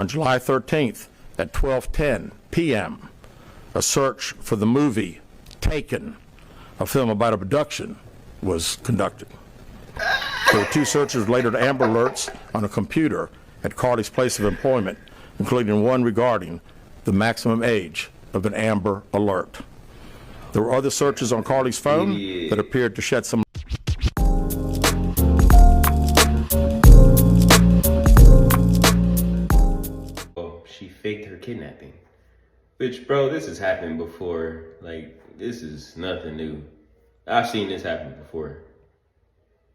On July 13th at 12:10 p.m., a search for the movie Taken, a film about abduction, was conducted. There were 2 searches related to Amber Alerts on a computer at Carlee's place of employment, including one regarding the maximum age of an Amber Alert. There were other searches on Carlee's phone that appeared to shed some. She faked her kidnapping. Which, bro, this has happened before. Like, this is nothing new. I've seen this happen before.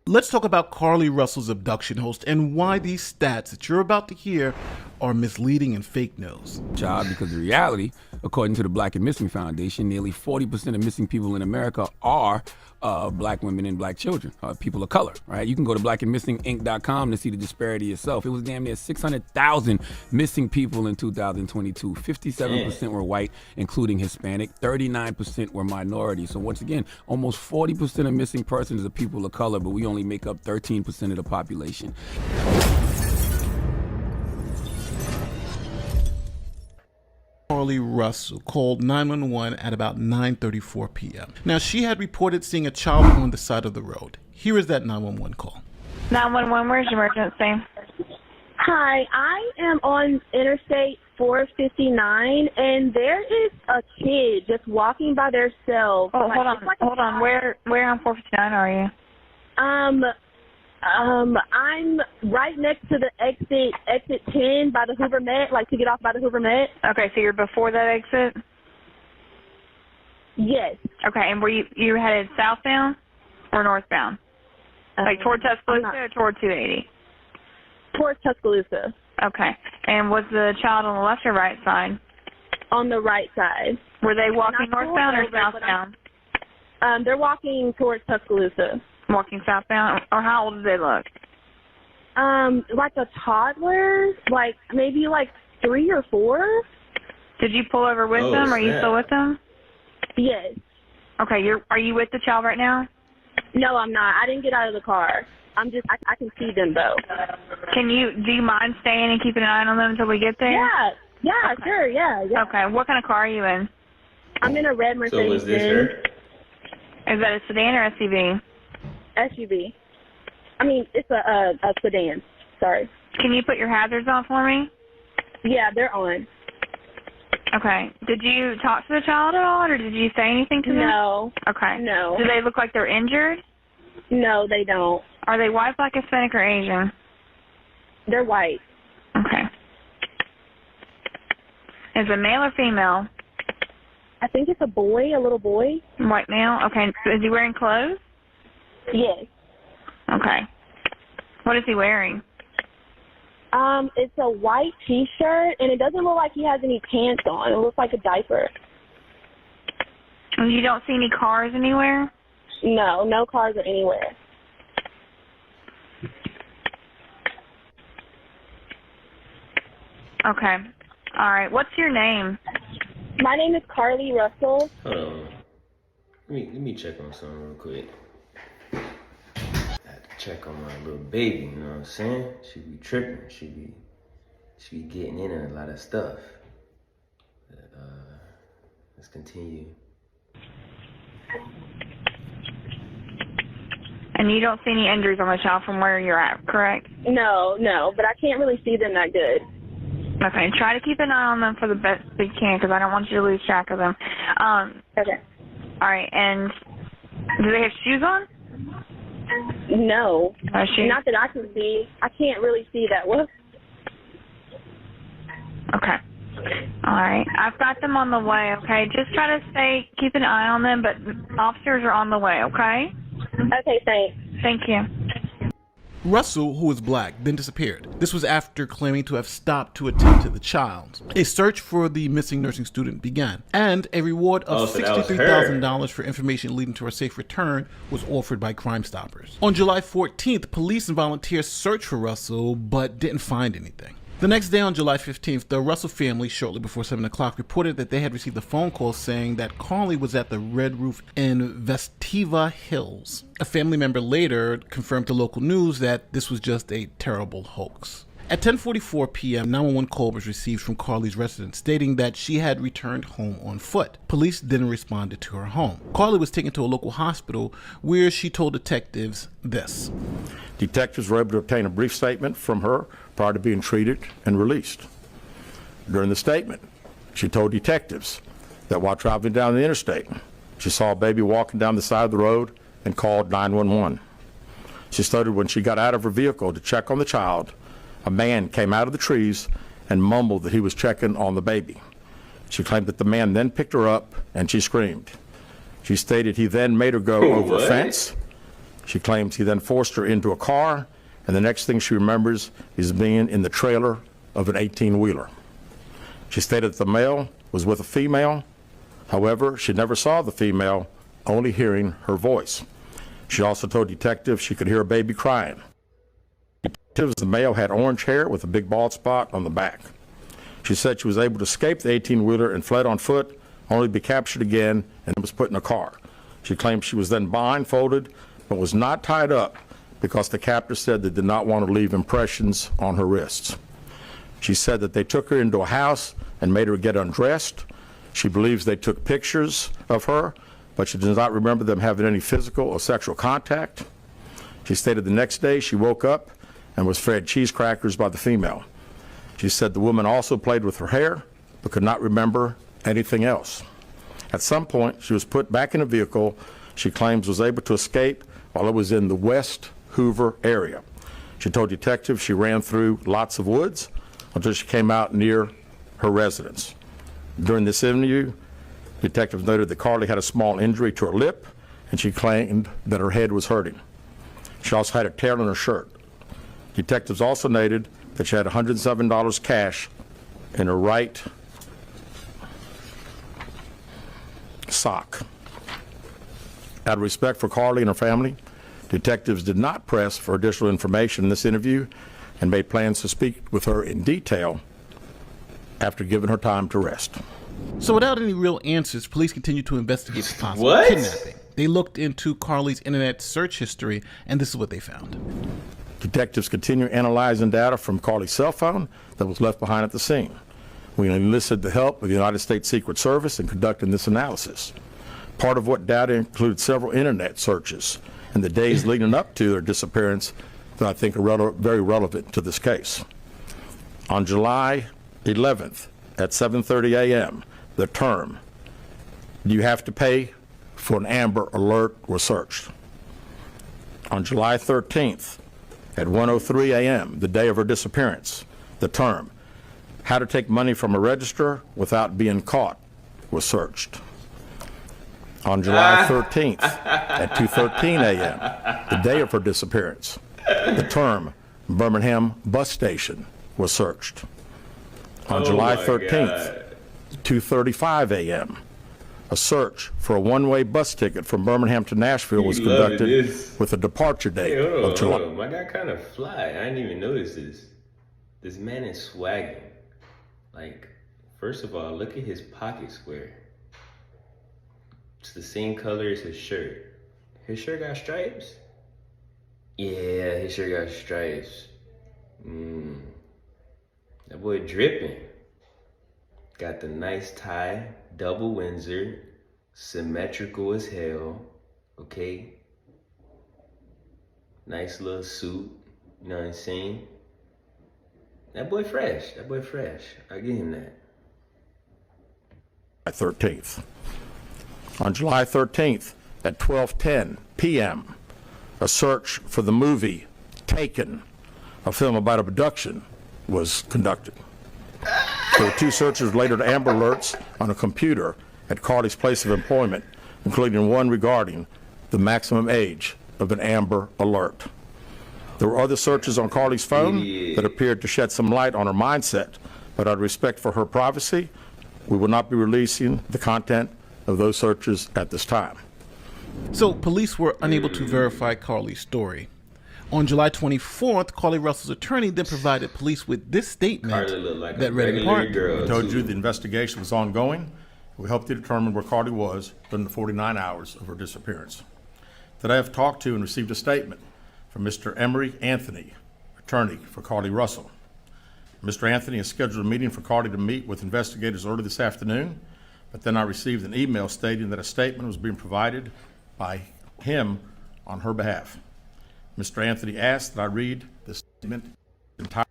Let's talk about Carlee Russell's abduction host and why these stats that you're about to hear are misleading and fake news. Job, because the reality, according to the Black and Missing Foundation, nearly 40% of missing people in America are black women and black children, people of color, right? You can go to blackandmissinginc.com to see the disparity yourself. It was damn near 600,000 missing people in 2022. 57% were white, including Hispanic. 39% were minority. So once again, almost 40% of missing persons are people of color, but we only make up 13% of the population. Carlee Russell called 911 at about 9:34 p.m. Now, she had reported seeing a child on the side of the road. Here is that 911 call. 911, where's your emergency? Hi, I am on Interstate 459, and there is a kid just walking by themselves. Oh, hold on. Where on 459 are you? I'm right next to the exit 10 by the Hoover Met, like to get off by the Hoover Met. Okay, so you're before that exit? Yes. Okay, and were you headed southbound or northbound? Like toward Tuscaloosa or toward 280? Towards Tuscaloosa. Okay, and was the child on the left or right side? On the right side. Were they walking northbound or southbound? They're walking towards Tuscaloosa. Walking southbound? Or how old did they look? Like a toddler, like maybe like 3 or 4. Did you pull over with them? Are you still with them? Yes. Okay, are you with the child right now? No, I'm not. I didn't get out of the car. I can see them though. Do you mind staying and keeping an eye on them until we get there? Yeah, okay. Sure, yeah. Okay, what kind of car are you in? I'm in a red Mercedes. So was this her? Is that a sedan or SUV? SUV. I mean, it's a sedan. Sorry. Can you put your hazards on for me? Yeah, they're on. Okay. Did you talk to the child at all, or did you say anything to them? No. Okay. No. Do they look like they're injured? No, they don't. Are they white, black, Hispanic, or Asian? They're white. Okay. Is it male or female? I think it's a boy, a little boy. White male? Okay. Is he wearing clothes? Yes. Okay. What is he wearing? It's a white T-shirt, and it doesn't look like he has any pants on. It looks like a diaper. And you don't see any cars anywhere? No cars are anywhere. Okay. All right. What's your name? My name is Carlee Russell. Hold on. Let me check on something real quick. I have to check on my little baby, you know what I'm saying? She be tripping. She be getting into a lot of stuff. But, let's continue. And you don't see any injuries on the child from where you're at, correct? No, but I can't really see them that good. Okay, try to keep an eye on them for the best you can, because I don't want you to lose track of them. Okay. All right, and do they have shoes on? No. Shoes? Not that I can see. I can't really see that well. Okay. All right. I've got them on the way, okay? Just try to keep an eye on them, but officers are on the way, okay? Okay, thanks. Thank you. Russell, who was black, then disappeared. This was after claiming to have stopped to attend to the child. A search for the missing nursing student began, and a reward of $63,000 for information leading to her safe return was offered by Crime Stoppers. On July 14th, police and volunteers searched for Russell, but didn't find anything. The next day, on July 15th, the Russell family, shortly before 7 o'clock, reported that they had received a phone call saying that Carlee was at the Red Roof in Vestiva Hills. A family member later confirmed to local news that this was just a terrible hoax. At 10:44 p.m., 911 call was received from Carlee's residence stating that she had returned home on foot. Police then responded to her home. Carlee was taken to a local hospital where she told detectives this. Detectives were able to obtain a brief statement from her prior to being treated and released. During the statement, she told detectives that while traveling down the interstate, she saw a baby walking down the side of the road and called 911. She stated when she got out of her vehicle to check on the child, a man came out of the trees and mumbled that he was checking on the baby. She claimed that the man then picked her up and she screamed. She stated he then made her go over a fence. She claims he then forced her into a car, and the next thing she remembers is being in the trailer of an 18-wheeler. She stated that the male was with a female. However, she never saw the female, only hearing her voice. She also told detectives she could hear a baby crying. The male had orange hair with a big bald spot on the back. She said she was able to escape the 18-wheeler and fled on foot, only to be captured again and was put in a car. She claimed she was then blindfolded, but was not tied up because the captor said they did not want to leave impressions on her wrists. She said that they took her into a house and made her get undressed. She believes they took pictures of her, but she does not remember them having any physical or sexual contact. She stated the next day she woke up and was fed cheese crackers by the female. She said the woman also played with her hair, but could not remember anything else. At some point, she was put back in a vehicle she claims was able to escape while it was in the West Hoover area. She told detectives she ran through lots of woods until she came out near her residence. During this interview, detectives noted that Carlee had a small injury to her lip, and she claimed that her head was hurting. She also had a tear in her shirt. Detectives also noted that she had $107 cash in her right sock. Out of respect for Carlee and her family, detectives did not press for additional information in this interview and made plans to speak with her in detail after giving her time to rest. So without any real answers, police continued to investigate the possible What? kidnapping. They looked into Carlee's internet search history, and this is what they found. Detectives continue analyzing data from Carlee's cell phone that was left behind at the scene. We enlisted the help of the United States Secret Service in conducting this analysis. Part of what data included several internet searches in the days leading up to their disappearance that I think are very relevant to this case. On July 11th at 7:30 a.m., the term, "Do you have to pay for an Amber Alert?" was searched. On July 13th at 1:03 a.m., the day of her disappearance, the term, "How to take money from a register without being caught," was searched. On July 13th at 2:13 a.m., the day of her disappearance, the term Birmingham bus station was searched. On July 13th, 2:35 a.m., a search for a one-way bus ticket from Birmingham to Nashville was conducted with a departure date of July. Hold on. My guy kind of fly. I didn't even notice this. This man is swagging. Like, first of all, look at his pocket square. It's the same color as his shirt. His shirt got stripes? Yeah, his shirt got stripes. That boy dripping. Got the nice tie, double Windsor, symmetrical as hell, okay? Nice little suit, you know what I'm saying? That boy fresh, I give him that. 13th. On July 13th at 12:10 p.m., a search for the movie Taken, a film about abduction, was conducted. There were two searches related to Amber Alerts on a computer at Carlee's place of employment, including one regarding the maximum age of an Amber Alert. There were other searches on Carlee's phone that appeared to shed some light on her mindset, but out of respect for her privacy, we will not be releasing the content of those searches at this time. So police were unable to verify Carlee's story. On July 24th, Carlee Russell's attorney then provided police with this statement Like that read in part, We told you the investigation was ongoing. We hope to determine where Carlee was during the 49 hours of her disappearance. Today I've talked to and received a statement from Mr. Emery Anthony, attorney for Carlee Russell. Mr. Anthony has scheduled a meeting for Carlee to meet with investigators early this afternoon, but then I received an email stating that a statement was being provided by him on her behalf. Mr. Anthony asked that I read the statement entirely,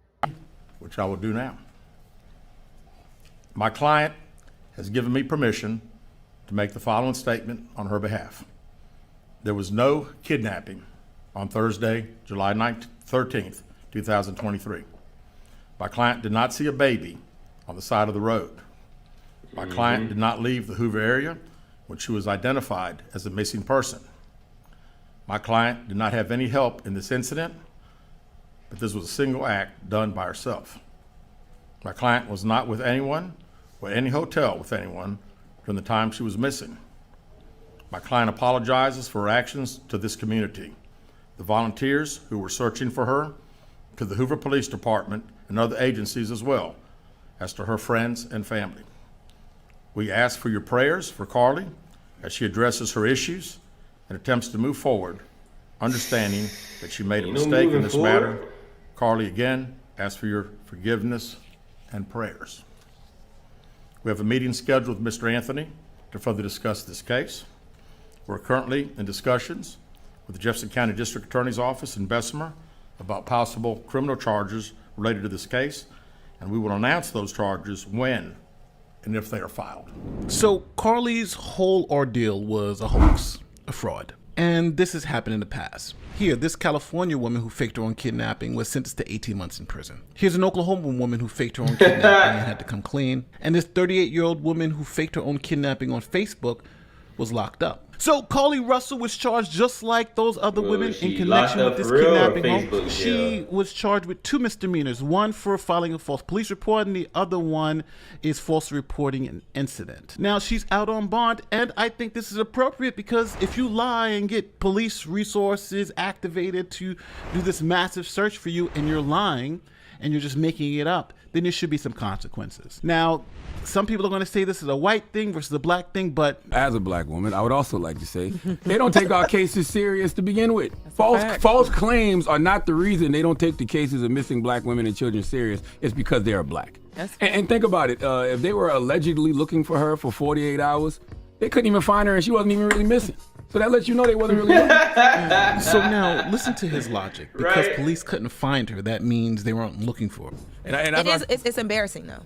which I will do now. My client has given me permission to make the following statement on her behalf. There was no kidnapping on Thursday, July 13th, 2023. My client did not see a baby on the side of the road. My client did not leave the Hoover area when she was identified as a missing person. My client did not have any help in this incident, but this was a single act done by herself. My client was not with anyone or any hotel with anyone during the time she was missing. My client apologizes for her actions to this community, the volunteers who were searching for her, to the Hoover Police Department and other agencies as well, as to her friends and family. We ask for your prayers for Carlee as she addresses her issues and attempts to move forward, understanding that she made a mistake in this matter. Carlee, again, asks for your forgiveness and prayers. We have a meeting scheduled with Mr. Anthony to further discuss this case. We're currently in discussions with the Jefferson County District Attorney's Office in Bessemer about possible criminal charges related to this case, and we will announce those charges when and if they are filed. So Carlee's whole ordeal was a hoax, a fraud. And this has happened in the past. Here, this California woman who faked her own kidnapping was sentenced to 18 months in prison. Here's an Oklahoma woman who faked her own kidnapping and had to come clean. And this 38-year-old woman who faked her own kidnapping on Facebook was locked up. So Carlee Russell was charged just like those other women in connection with this kidnapping. She was charged with 2 misdemeanors, one for filing a false police report and the other one is falsely reporting an incident. Now she's out on bond, and I think this is appropriate because if you lie and get police resources activated to do this massive search for you and you're lying and you're just making it up, then there should be some consequences. Now, some people are going to say this is a white thing versus a black thing, but as a black woman, I would also like to say they don't take our cases serious to begin with. False claims are not the reason they don't take the cases of missing black women and children serious. It's because they are black. And think about it. If they were allegedly looking for her for 48 hours, they couldn't even find her and she wasn't even really missing. So that lets you know they wasn't really looking. So now, listen to his logic. Because police couldn't find her, that means they weren't looking for her. It's embarrassing, though.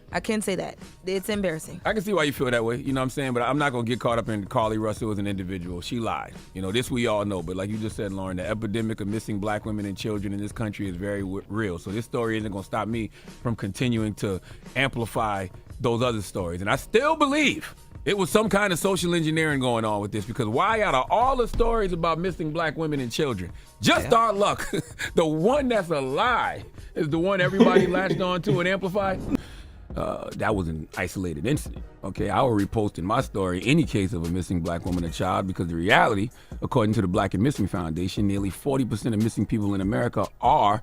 I can say that. It's embarrassing. I can see why you feel that way, you know what I'm saying? But I'm not going to get caught up in Carlee Russell as an individual. She lied. You know, this we all know. But like you just said, Lauren, the epidemic of missing black women and children in this country is very real. So this story isn't going to stop me from continuing to amplify those other stories. And I still believe it was some kind of social engineering going on with this, because why out of all the stories about missing black women and children, just our luck, the one that's a lie is the one everybody latched on to and amplified? That was an isolated incident. Okay, I will repost in my story any case of a missing black woman or child, because the reality, according to the Black and Missing Foundation, nearly 40% of missing people in America are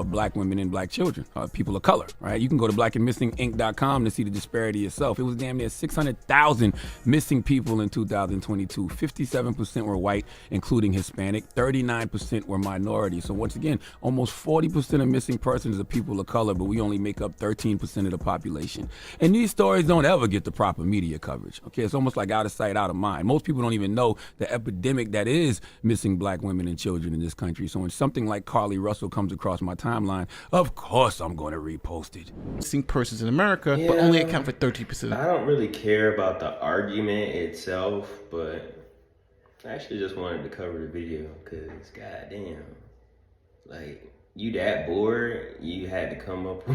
black women and black children, people of color, right? You can go to blackandmissinginc.com to see the disparity yourself. It was damn near 600,000 missing people in 2022. 57% were white, including Hispanic. 39% were minority. So once again, almost 40% of missing persons are people of color, but we only make up 13% of the population. And these stories don't ever get the proper media coverage. Okay, it's almost like out of sight, out of mind. Most people don't even know the epidemic that is missing black women and children in this country. So when something like Carlee Russell comes across my timeline, of course I'm going to repost it. Missing persons in America, but only account for 30%. I don't really care about the argument itself, but I actually just wanted to cover the video because goddamn, like, you that bored, you had to come up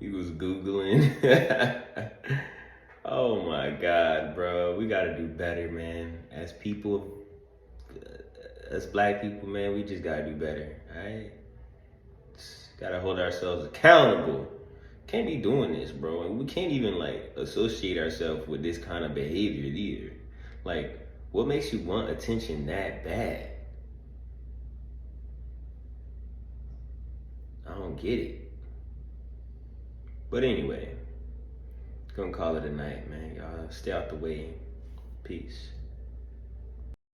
you was Googling. Oh my God, bro. We gotta do better, man. As people, as black people, man, we just gotta do better, alright? Gotta hold ourselves accountable. Can't be doing this, bro. And we can't even, like, associate ourselves with this kind of behavior either. Like, what makes you want attention that bad? I don't get it. But anyway, gonna call it a night, man. Y'all stay out the way. Peace.